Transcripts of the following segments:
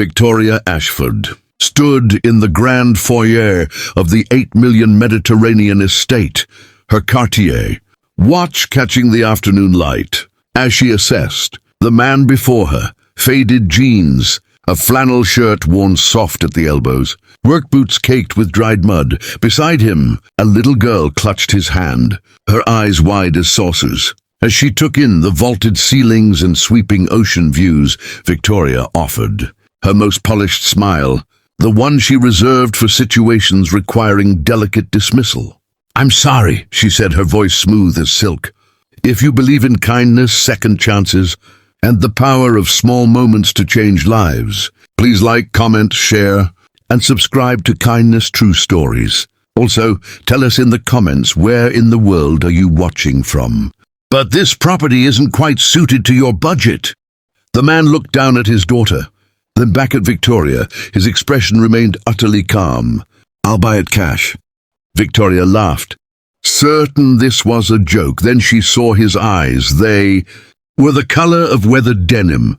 Victoria Ashford stood in the grand foyer of the 8 million Mediterranean estate, her Cartier watch catching the afternoon light. As she assessed, the man before her, faded jeans, a flannel shirt worn soft at the elbows, work boots caked with dried mud. Beside him, a little girl clutched his hand, her eyes wide as saucers. As she took in the vaulted ceilings and sweeping ocean views Victoria offered, her most polished smile, the one she reserved for situations requiring delicate dismissal. "I'm sorry," she said, her voice smooth as silk. "If you believe in kindness, second chances, and the power of small moments to change lives, please like, comment, share, and subscribe to Kindness True Stories. Also, tell us in the comments where in the world are you watching from. But this property isn't quite suited to your budget." The man looked down at his daughter, then back at Victoria. His expression remained utterly calm. "I'll buy it cash." Victoria laughed, certain this was a joke. Then she saw his eyes. They were the color of weathered denim,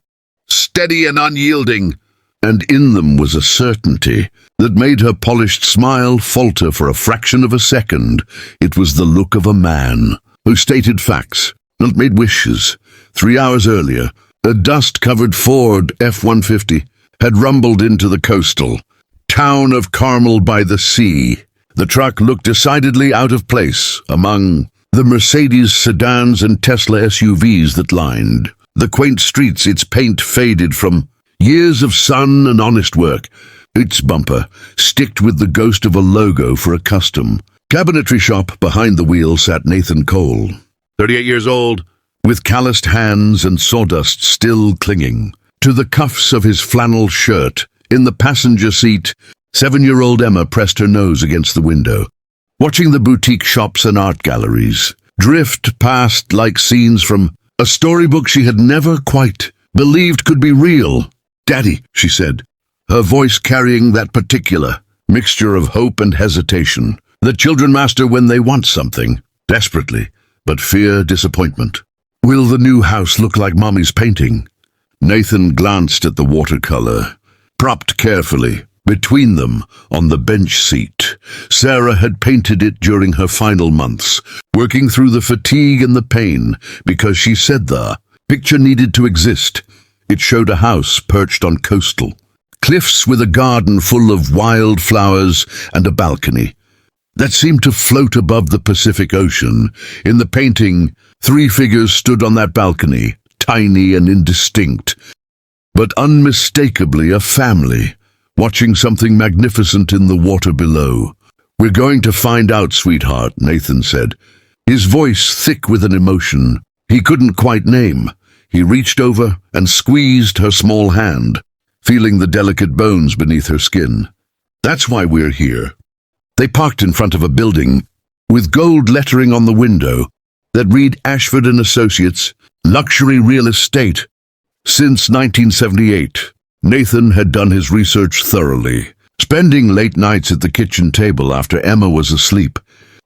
steady and unyielding, and in them was a certainty that made her polished smile falter for a fraction of a second. It was the look of a man who stated facts, not made wishes. 3 hours earlier, a dust-covered Ford F-150 had rumbled into the coastal town of Carmel by the sea. The truck looked decidedly out of place among the Mercedes sedans and Tesla SUVs that lined the quaint streets. Its paint faded from years of sun and honest work, its bumper sticked with the ghost of a logo for a custom cabinetry shop. Behind the wheel sat Nathan Cole, 38 years old, with calloused hands and sawdust still clinging to the cuffs of his flannel shirt. In the passenger seat, 7-year-old Emma pressed her nose against the window, watching the boutique shops and art galleries drift past like scenes from a storybook she had never quite believed could be real. "Daddy," she said, her voice carrying that particular mixture of hope and hesitation that children master when they want something desperately, but fear disappointment. "Will the new house look like Mommy's painting?" Nathan glanced at the watercolor, propped carefully between them on the bench seat. Sarah had painted it during her final months, working through the fatigue and the pain, because she said the picture needed to exist. It showed a house perched on coastal cliffs with a garden full of wild flowers and a balcony that seemed to float above the Pacific Ocean. In the painting, 3 figures stood on that balcony, tiny and indistinct, but unmistakably a family, watching something magnificent in the water below. "We're going to find out, sweetheart," Nathan said, his voice thick with an emotion he couldn't quite name. He reached over and squeezed her small hand, feeling the delicate bones beneath her skin. "That's why we're here." They parked in front of a building with gold lettering on the window that read Ashford & Associates, Luxury Real Estate. Since 1978, Nathan had done his research thoroughly, spending late nights at the kitchen table after Emma was asleep,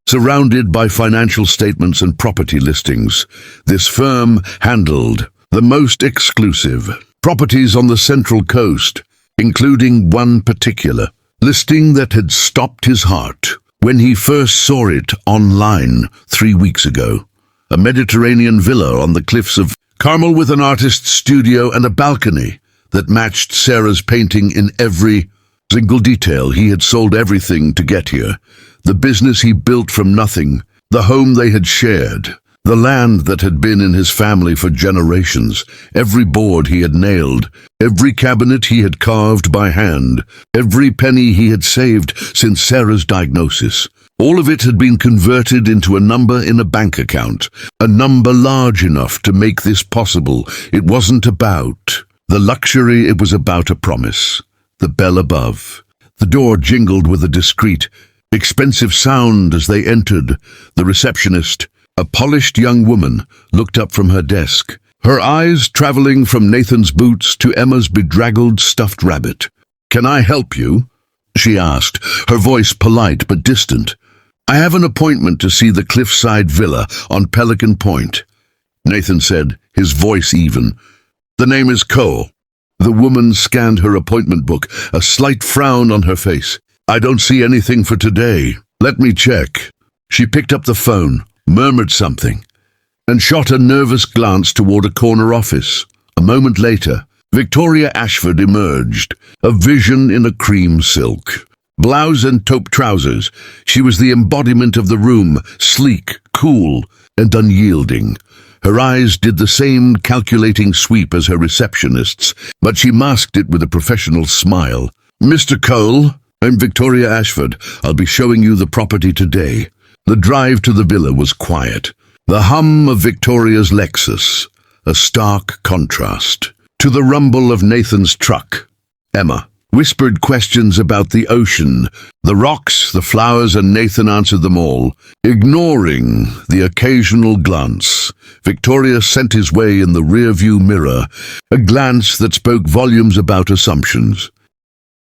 surrounded by financial statements and property listings. This firm handled the most exclusive properties on the Central Coast, including one particular listing that had stopped his heart when he first saw it online 3 weeks ago. A Mediterranean villa on the cliffs of Carmel with an artist's studio and a balcony that matched Sarah's painting in every single detail. He had sold everything to get here. The business he built from nothing, the home they had shared, the land that had been in his family for generations, every board he had nailed, every cabinet he had carved by hand, every penny he had saved since Sarah's diagnosis. All of it had been converted into a number in a bank account, a number large enough to make this possible. It wasn't about the luxury, it was about a promise. The bell above. The door jingled with a discreet, expensive sound as they entered. The receptionist, a polished young woman, looked up from her desk, her eyes traveling from Nathan's boots to Emma's bedraggled stuffed rabbit. "Can I help you?" she asked, her voice polite but distant. "I have an appointment to see the cliffside villa on Pelican Point," Nathan said, his voice even. "The name is Cole." The woman scanned her appointment book, a slight frown on her face. I don't see anything for today. Let me check. She picked up the phone, murmured something, and shot a nervous glance toward a corner office. A moment later, Victoria Ashford emerged, a vision in a cream silk. Blouse and taupe trousers, she was the embodiment of the room, sleek, cool, and unyielding. Her eyes did the same calculating sweep as her receptionist's, but she masked it with a professional smile. Mr. Cole, I'm Victoria Ashford. I'll be showing you the property today. The drive to the villa was quiet. The hum of Victoria's Lexus, a stark contrast to the rumble of Nathan's truck. Emma whispered questions about the ocean, the rocks, the flowers, and Nathan answered them all, ignoring the occasional glance. Victoria sent his way in the rearview mirror, a glance that spoke volumes about assumptions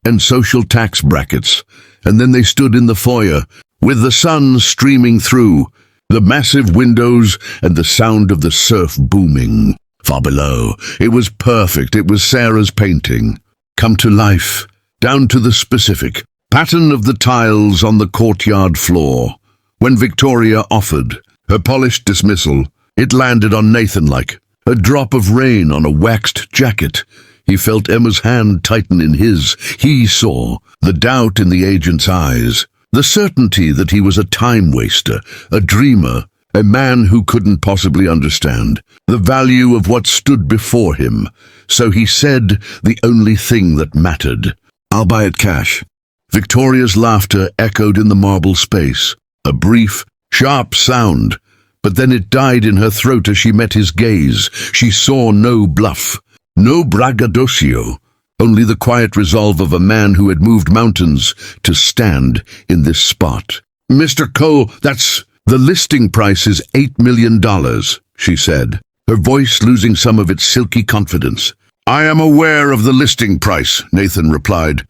and social tax brackets, and then they stood in the foyer, with the sun streaming through, the massive windows and the sound of the surf booming. Far below, it was perfect. It was Sarah's painting, come to life, down to the specific pattern of the tiles on the courtyard floor. When Victoria offered her polished dismissal, it landed on Nathan like a drop of rain on a waxed jacket. He felt Emma's hand tighten in his. He saw the doubt in the agent's eyes, the certainty that he was a time waster, a dreamer, a man who couldn't possibly understand the value of what stood before him. So he said the only thing that mattered. I'll buy it cash. Victoria's laughter echoed in the marble space, a brief, sharp sound, but then it died in her throat as she met his gaze. She saw no bluff, no braggadocio, only the quiet resolve of a man who had moved mountains to stand in this spot. Mr. Cole, the listing price is $8 million, she said, her voice losing some of its silky confidence. I am aware of the listing price, Nathan replied,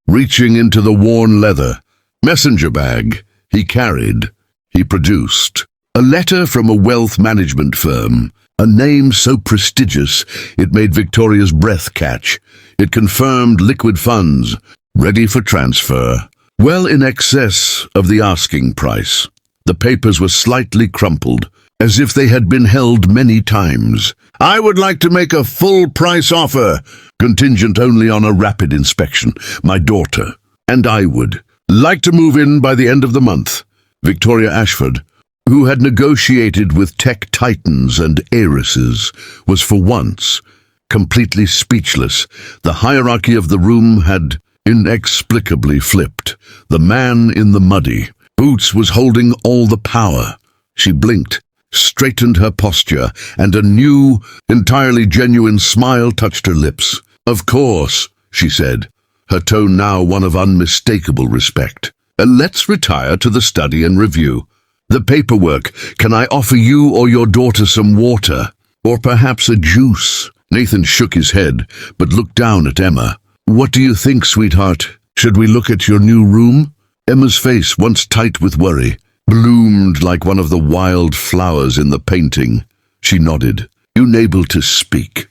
reaching into the worn leather messenger bag he carried. He produced a letter from a wealth management firm, a name so prestigious it made Victoria's breath catch. It confirmed liquid funds, ready for transfer, well in excess of the asking price. The papers were slightly crumpled, as if they had been held many times. I would like to make a full price offer, contingent only on a rapid inspection. My daughter and I would like to move in by the end of the month. Victoria Ashford, who had negotiated with tech titans and heiresses, was for once completely speechless. The hierarchy of the room had inexplicably flipped. The man in the muddy boots was holding all the power. She blinked, straightened her posture, and a new, entirely genuine smile touched her lips. Of course, she said, her tone now one of unmistakable respect. Let's retire to the study and review. The paperwork. Can I offer you or your daughter some water? Or perhaps a juice? Nathan shook his head, but looked down at Emma. What do you think, sweetheart? Should we look at your new room? Emma's face, once tight with worry, bloomed like one of the wild flowers in the painting. She nodded, unable to speak.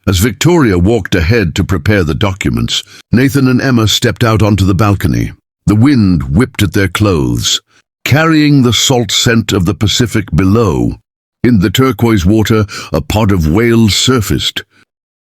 As Victoria walked ahead to prepare the documents, Nathan and Emma stepped out onto the balcony. The wind whipped at their clothes, carrying the salt scent of the Pacific below. In the turquoise water, a pod of whales surfaced,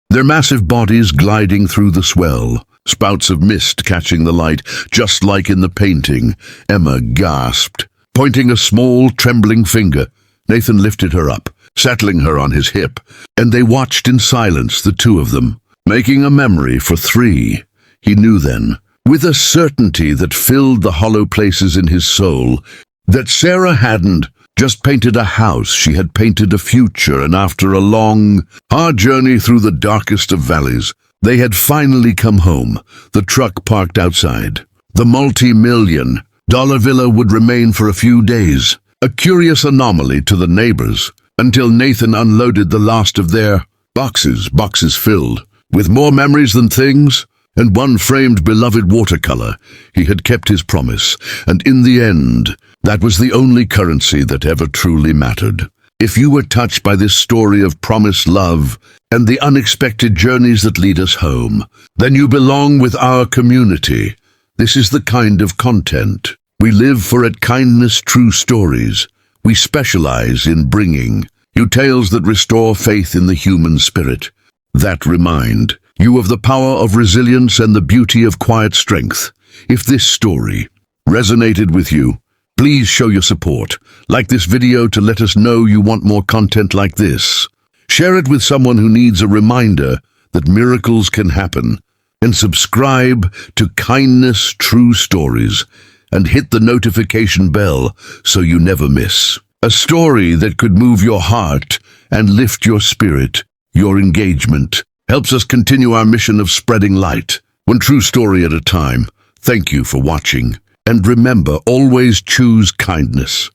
their massive bodies gliding through the swell, spouts of mist catching the light, just like in the painting. Emma gasped, pointing a small, trembling finger. Nathan lifted her up, settling her on his hip, and they watched in silence, the two of them, making a memory for three. He knew then, with a certainty that filled the hollow places in his soul, that Sarah hadn't just painted a house, she had painted a future, and after a long, hard journey through the darkest of valleys, they had finally come home, the truck parked outside. The multi-million-dollar villa would remain for a few days, a curious anomaly to the neighbors, until Nathan unloaded the last of their boxes filled with more memories than things, and one framed beloved watercolor. He had kept his promise, and in the end, that was the only currency that ever truly mattered. If you were touched by this story of promised love and the unexpected journeys that lead us home, then you belong with our community. This is the kind of content we live for at Kindness True Stories. We specialize in bringing you tales that restore faith in the human spirit, that remind you of the power of resilience and the beauty of quiet strength. If this story resonated with you, please show your support. Like this video to let us know you want more content like this. Share it with someone who needs a reminder that miracles can happen. And subscribe to Kindness True Stories and hit the notification bell so you never miss a story that could move your heart and lift your spirit. Your engagement helps us continue our mission of spreading light, one true story at a time. Thank you for watching. And remember, always choose kindness.